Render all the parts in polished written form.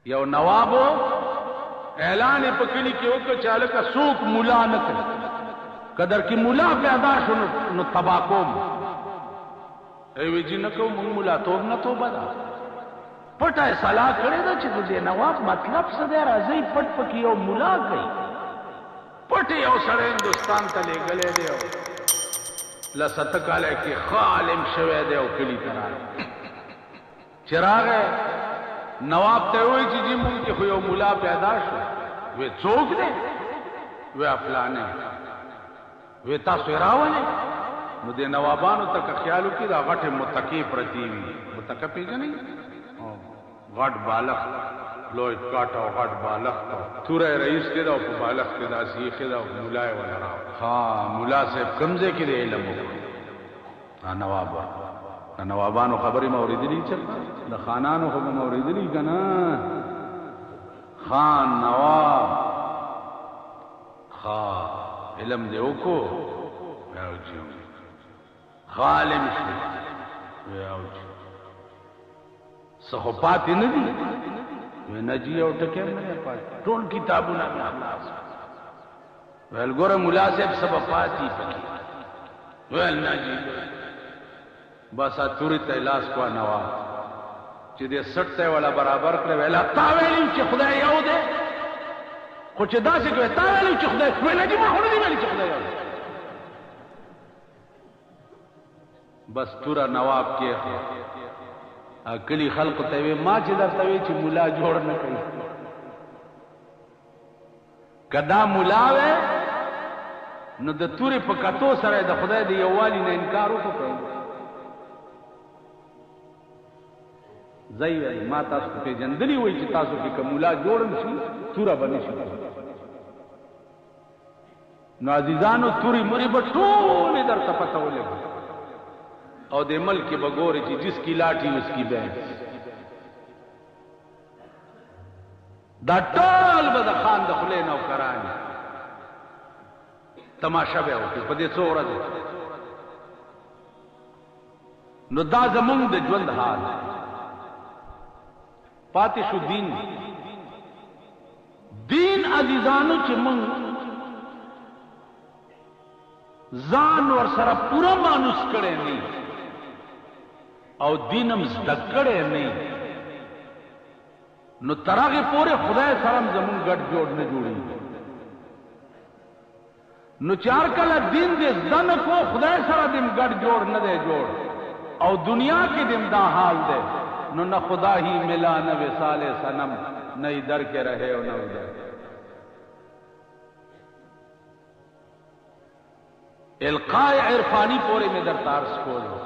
یو نوابو اعلان په کلی کې وکړ چې هلکه څوک مولا نه کوي، قدر کې مولا پیدا شو نو تبا کوم. وی چې نه کوم موږ مولا توب نه توبه ده. پټه صلاح کړې ده چې د دې نواب مطلب څه دی، راځئ پټ پکې یو مولا کوي. پټ یو سړی هندوستان ته لېږلی دی او لسته کاله کې ښه عالم شوی دی او کلي ته راغی. چې راغی نواب ته وایي چې جی مونږ کې خو یو مولا پیدا شو. وی څوک دی؟ وی فلانی. وی تاسو یې راولئ؟ نو دې نوابانو ته که خیال وکړي دا غټې متکې پرتې وي. متکه پېژنئ؟ غټ بالښت، لوی کاټ او غټ بالښت، توری رئیس کې ده او په بالښت کې داسې ایښې ده او مولا یې وله راوړه. ها مولا صاحب کوم ځای کې د علم وکړو؟ نواب د نوابانو خبرې مې اورېدلي چېرته؟ د خانانو خو به مې اورېدلي که نه؟ خان نواب ښه علم دې وکړو؟ ویاوجي ښه عالم شو. ویاوجي څه خو پاتې نه دي؟ وی نه جي یو ټکی هم نه دی پاتې، ټول کتابونه مې خلاص. ویل ګوره ملا صاحب څه به پاتې پکې؟ ویل نه جي بس تورې ته لاس کړه نواب چې دې سټ ته یې والا برابر کړه. ویل تا ویلي چې خدای یو دی، خو چې داسې کوې تا ویلي چې خدای، ویل نه جي ما خو نه دي ویلي چې خدای یو دی. بس توره نواب کېښوده. کلی خلقو ته وی ما چې درته وی چې مولا جوړ نه کوي، که دا مولا وی نو د تورې په کتو سره د خدای د یووالي نه انکار وکړو. ځای ویل ما تاسو ته پېژندلي وایي چې تاسو کې که مولا جوړم شي توره به نه شي. نو عزیزانو تورې مرې به ټولې درته پته ولګي اور دے ملک کی بگوری تھی جس کی لاٹھی اس کی بہن. دا ټول به د خان د خولې نوکران تماشا به وکړي په دې څو ورځې. نو دا زمونږ د ژوند حال پاتې شو. دین عزیزانو چې مونږ ځان ور سره پوره مانوس کړی نه او دینم زده کړی نه، نو تر هغې پورې خدای سره هم زمونږ ګډ جوړ نه جوړېږي. نو چې هر کله دین دې زده نه کړو خدای سره دې هم ګډ جوړ نه دی جوړ، او دنیا کې دې هم دا حال دی. نو نہ خدا ہی ملا نہ وصال صنم، نہ ادھر کے رہے اور نہ ادھر. القاء عرفانی پورے میں در تارس کولو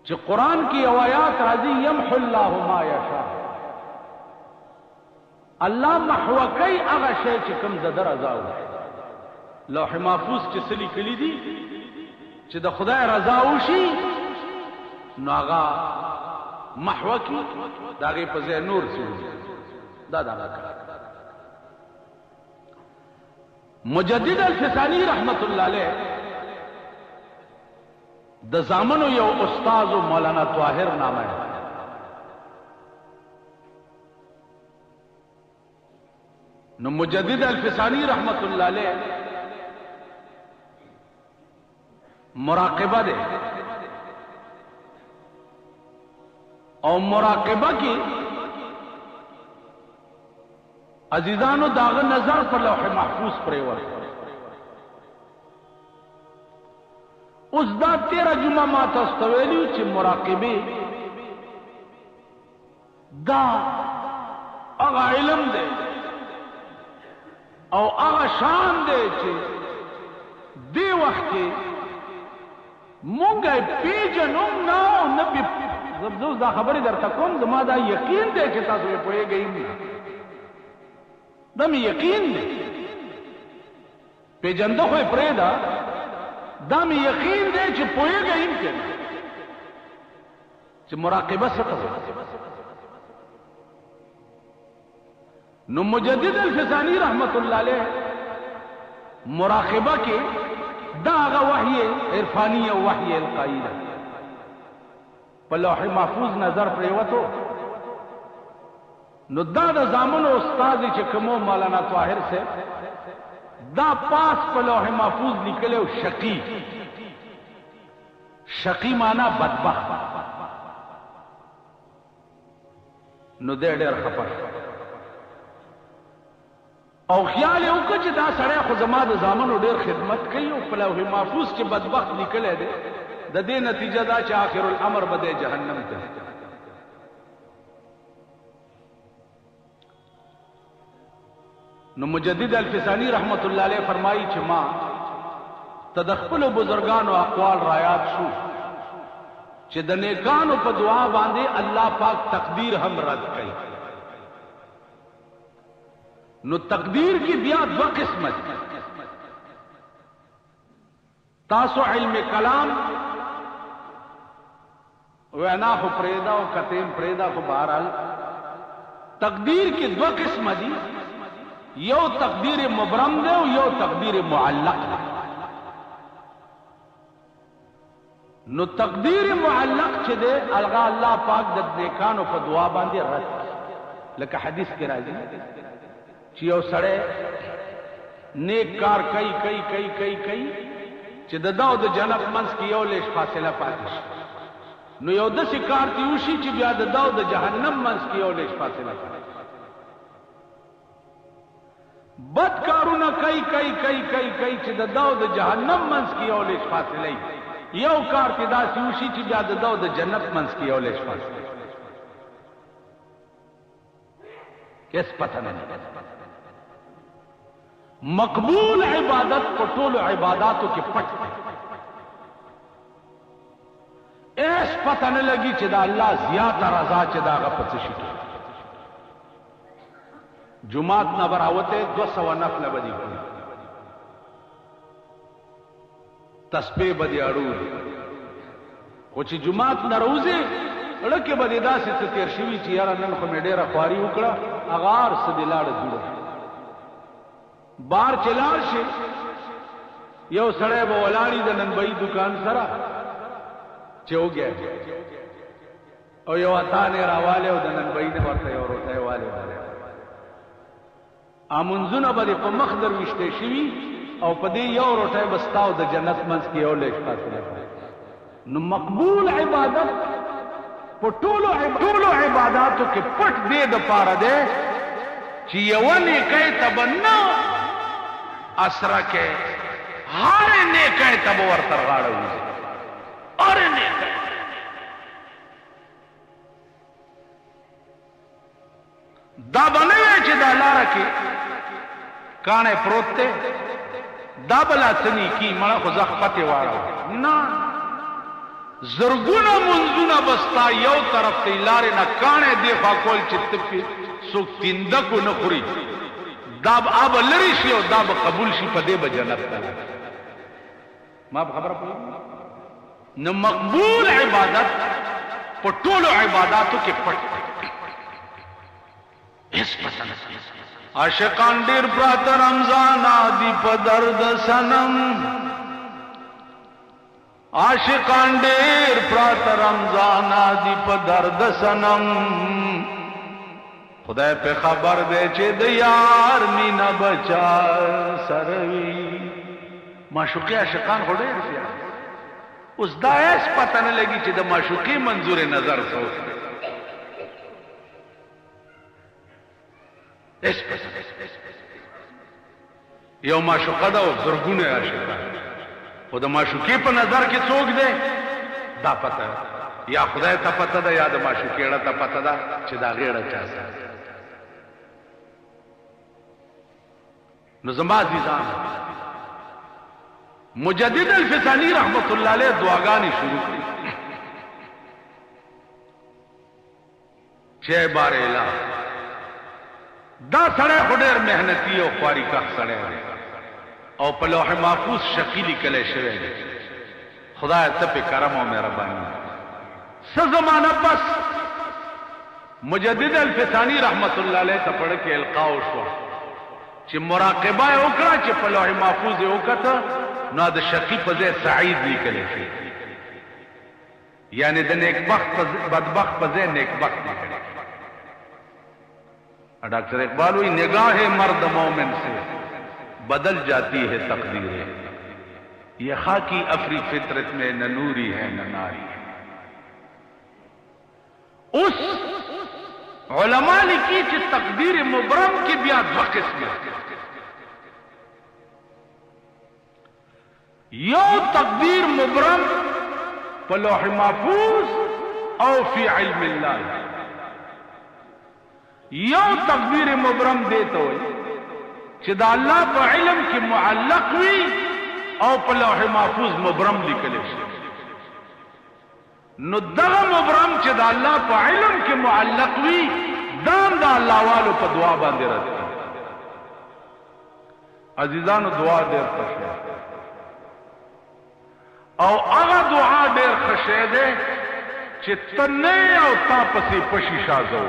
چې قرآن کی آیات راځي یمحو الله ما یشاء، الله محو کوي هغه شی چې کوم د ده رضا وي. لوح محفوظ چې څه لیکلي دي چې د خدای رضا وشي نو هغه محو کړي، د هغې په ځای نور څه دا د هغه کار. مجدد الفسانی رحمت الله علیه د زامنو یو استاد مولانا طاهر نامه ہے. نو مجدد الفسانی رحمت الله علیه مراقبه ده او مراقبه کې عزیزانو داغه نظر پر لوح محفوظ پرې ورته. اوس دا 13 جمعه ما تاسو ته ویلي چې مراقبه دا هغه علم دی او هغه شان دی چې دې وخت کې مونږ یې پېژنو نه او نه زه دا خبرې درته کوم، زما دا یقین دی چې تاسو یې پوهېږئ نه، دا مې یقین دی. پېژنده خو یې پرېږده، دا مې یقین دی چې پوهېږئ هم که نه چې مراقبه څه ته وایي. نو مجدد الفسانی رحمت الله علیه مراقبه کې دا هغه وحی عرفانی او وحی القایی ده. په لوح محفوظ نظر پریوتو نو دا د زامنو استاد چې کومو مولانا طاهر سے دا پاس په لوح محفوظ لیکلو شقی. شقی معنی بدبخت. نو دې ډېر خپه او خیال یې وکړ چې دا سړی خو زما د زامنو ډېر خدمت کوي او په لوح محفوظ کې بدبخت لیکلی دی د دې نتیجه دا چې آخر الامر به دی جهنم ته. نو مجدد الفسانی رحمت الله علیه فرمایي چې ما ته د خپلو بزرګانو اقوال رایاد شو چې د نیکانو په دعا باندې الله پاک تقدیر هم رد کوي. نو تقدیر کی بیا دو قسمت تاسو علم کلام وینا خو پریدا او کتیم پریدا خو بہرحال تقدیر کی دو قسم دی. یو تقدیر مبرم دے او یو تقدیر معلق دے. نو تقدیر معلق چه دے الغا اللہ پاک د نیکانو په دعا باندې رد لکه حدیث کې راځي چې یو سړی نیک کار کوي چې د داو د جنت منځ کې یو لیش فاصله پاتې شي. نو یو داسې کار تی وشي چې بیا د داو د جهنم منځ کې یو لیش فاصله پاتې شي. بد کارونه کوي چې د داو د جهنم منځ کې یو لیش فاصله یو کار تی داسې وشي چې بیا د داو د جنت منځ کې یو لیش فاصله کیس پتہ نه. مقبول عبادت په ټولو عباداتو کې پټ ایس پتہ نه لګي چې دا الله زیاته رضا چې دا غ پڅ شي. جمعات نه براوته 200 نفل بدی کوي تسبیح بدی اړو خو چې جمعات نه روزه لکه بدی داسې تیر شوی چې یاره نن خو مې ډیره خواري وکړه اغار سدلاړه جوړه بار چلار شي یو سړی به ولاړی د ننبئی دکان سره چې وګیا او یو اتانه راواله او د ننبئی نه ورته یو روټه والے امنځونه به په مخ درويشته شي او په دې یو روټه بستاو د جنت منځ کې یو لیش فاصله. نو مقبول عبادت په ټولو عبادتو کې پټ دې د پاره ده چې یو نه کوي تبنا اسره کې هر نه کوي تب ورته غاړه وځي اور نه کوي. دا بنوي چې دا لار کې کانه پروت ته دا بلا تني کی مړه خو زخ پته واړو نه زرګونه منځونه بستا یو طرف ته لارې نه کانه دی فاکول چې تپی سو تینده کو نه خوري دا اب لری شي او دا قبول شي په دې بجنت ته ما خبره پوه نه. مقبول عبادت په ټولو عبادتو کې پټ اس پتہ نه. عاشقان ډیر پرات رمضان دی په درد سنم عاشقان ډیر پرات رمضان دی په درد سنم خدای په خبر دی چې د یار مینا بچا سروي. معشوقي عاشقان خو ډیر دي اوس دا اس پتہ نه لګي چې د معشوقي منظور نظر څه اس پتہ یو معشوقه دا او زرګونه عاشقان خو د معشوقي په نظر کې څوک دی دا پتہ یا خدای ته پتہ ده یا د معشوقي اړه ته پتہ ده چې دا غیره چا سره. نو زما عزیزان مجدد الفسانی رحمت الله علیه دعاګانې شروع کړې چې بار الہ دا سړی خو ډېر محنتي او خواري کښ سړی دی او په لوح محفوظ شقي لیکلی شوی دی. خدای ته په کرم او مهرباني څه زمانه پس مجدد الفسانی رحمت الله علیه ته پړه کې القا وشوه چې مراقبه وکړه چې په لوح محفوظ یې وکړه نو د شقي په ځای سعید لیکلی شي. یعنی د نیکبخت بدبخت په ځای نیکبخت نه کړي. ڈاکٹر اقبال ہوئی نگاہ مرد مومن سے بدل جاتی ہے تقدیریں، یہ خاکی افری فطرت میں نہ نوری ہے نہ ناری ہے. اس علماء لکھی کہ تقدیر مبرم کی بیا دو قسم یو تقدیر مبرم په لوح محفوظ او فی علم اللہ، یو تقدیر مبرم دیتا ہوئی چې دا اللہ په علم کی معلق وی او په لوح محفوظ مبرم لیکلی شي. نو دغه مبرم چې دا اللہ په علم کی معلق وی دام دا اللہ والو په دعا باندې راځي. عزیزانو دعا ډېر خوښه او هغه دعا ډېر خوښه ده چې ته نه او تا پسې پشي شازو،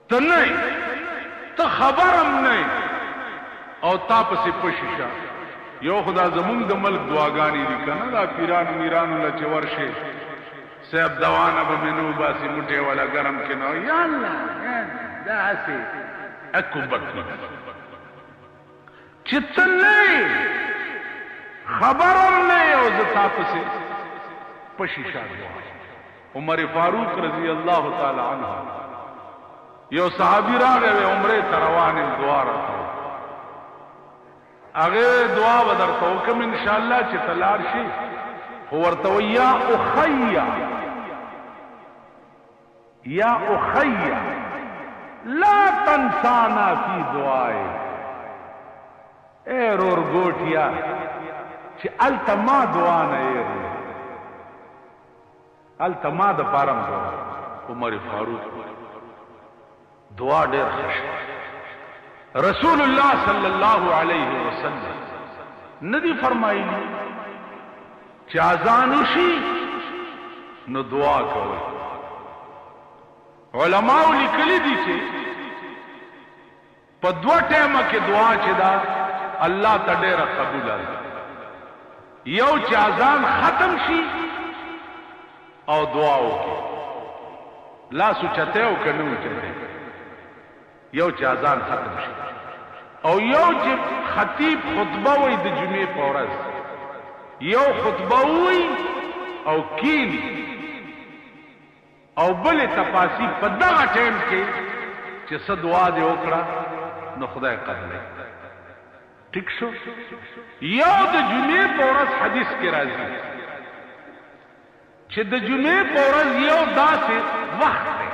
ته نه ته خبرم نه او تا پسې پشي شا. یو خدا زمونږ د ملک دعاګانې دي که نه، دا پیرانو میرانو له چې ورشي صاحب دوانه به مې نو باسي موټې والا ګرم کې نو یا الله داسې اکو بکو چې ته نه خبرم نه او زه تا پسې پشي شا. عمر فاروق رضی الله تعالی عنه یو صحابی راغی عمره ته روان یم دعا راته هغه دعا به درته وکړم انشاءالله چې ته لاړ شي. خو ورته وایي یا اخی لا تنسانا فی دعائے، اے رورګوټیا چې هلته ما دعا نه هېرې، هلته ما د پاره دعا. عمر فاروق دعا ډېر خوښ. رسول الله صلی الله علیه وسلم ندی فرمایلی چې اذان وشي نو دعا کوئ. علماء لیکلي دي چې په دوه ټیمه کې دعا چې دا الله ته ډېره قبوله ده. یو چې اذان ختم شي او دعا وکړي، لاس اوچته او که نه اوچته، یو چې اذان ختم شي او یو چې خطیب خطبه وي د جمعې په ورځ، یو خطبه وي او کین او بلې تپاسی په دغه ټیم کې چې څه دعا دې وکړه نو خدای قبلوي. ٹھیک شو. یو د جمعې په ورځ حدیث کې راځي چې د جمعې په ورځ یو داسې وخت دی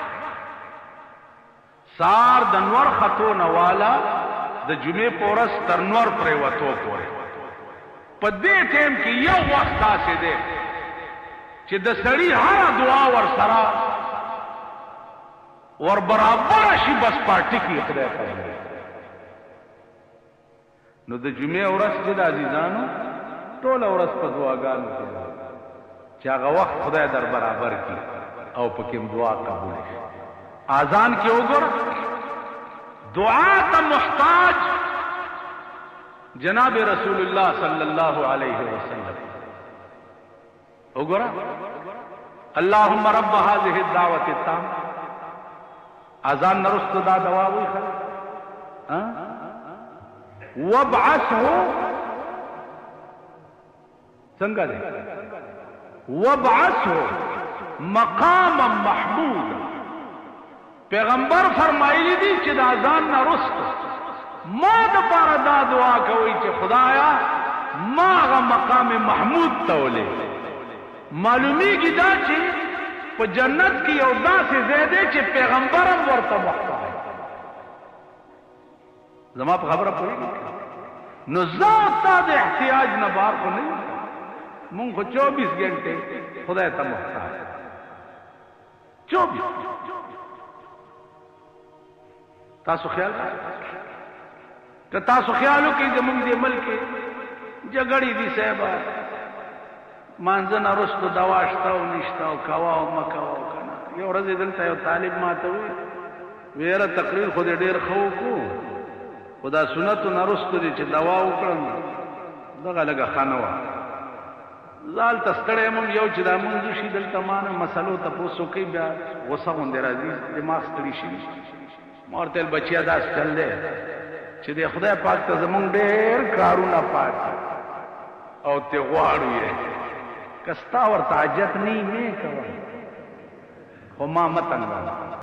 سار د نور خطونه والا د جمعې په ورځ تر نور پرېوتو پورې په دې ټیم کې یو وخت داسې دی چې د سړي هره دعا ورسره ور برابر شي بس پارټي کې خدای قبلوي. نو د جمعې ورځ چې د عزیزانو ټوله ورځ په دعاګانو کې چې هغه وخت خدای در برابر کړي او پکې دعا قبول شي. اذان کې وګوره دعا ته محتاج جناب رسول الله صلی الله علیه وسلم. وګوره اللهم رب هذه الدعوة التامة، اذان نرست دا دعا وي وابعثه څنګه دی وابعثه مقاما محمودا. پیغمبر فرمایلی دی چې د اذان نه رست ما د پاره دا دعا کوي چې خدایا ما هغه مقام محمود ته ولې. معلومیږي دا چې په جنت کې یو داسې ځای دی چې پیغمبر هم ورته محتاج. زما په خبره پوهېږي نو زه تا د احتیاج نه بار خو نه یو، مونږ خو 24 ګنټې خدای ته محتاج. 24 تاسو خیال که تاسو خیال وکړئ زمونږ دې ملک کې جګړې دي صاحبه مانځه نه وروسته دوا شته او نشته او کوه او مه کوه که نه. یو ورځ دلته یو طالب ما ته وویل ویره تقریر خو دې ډېر ښه وکړو خو دا سنتو نه وروسته دې چې دوا وکړم دغه لږه ښه نه وه. زال تستړی مم یو چې دا منځ شي دلته مانه مسلو تپوسو کوي بیا غوسه غوندې راځي دماغ ستړي شي ما ورته ویل بچیا داس چل دی چې د خدای پاک ته زمونږ ډېر کارونه پاتې او ته غواړو یې که ستا ورته حاجت نه وي مې کوه خو ما مه تنګوه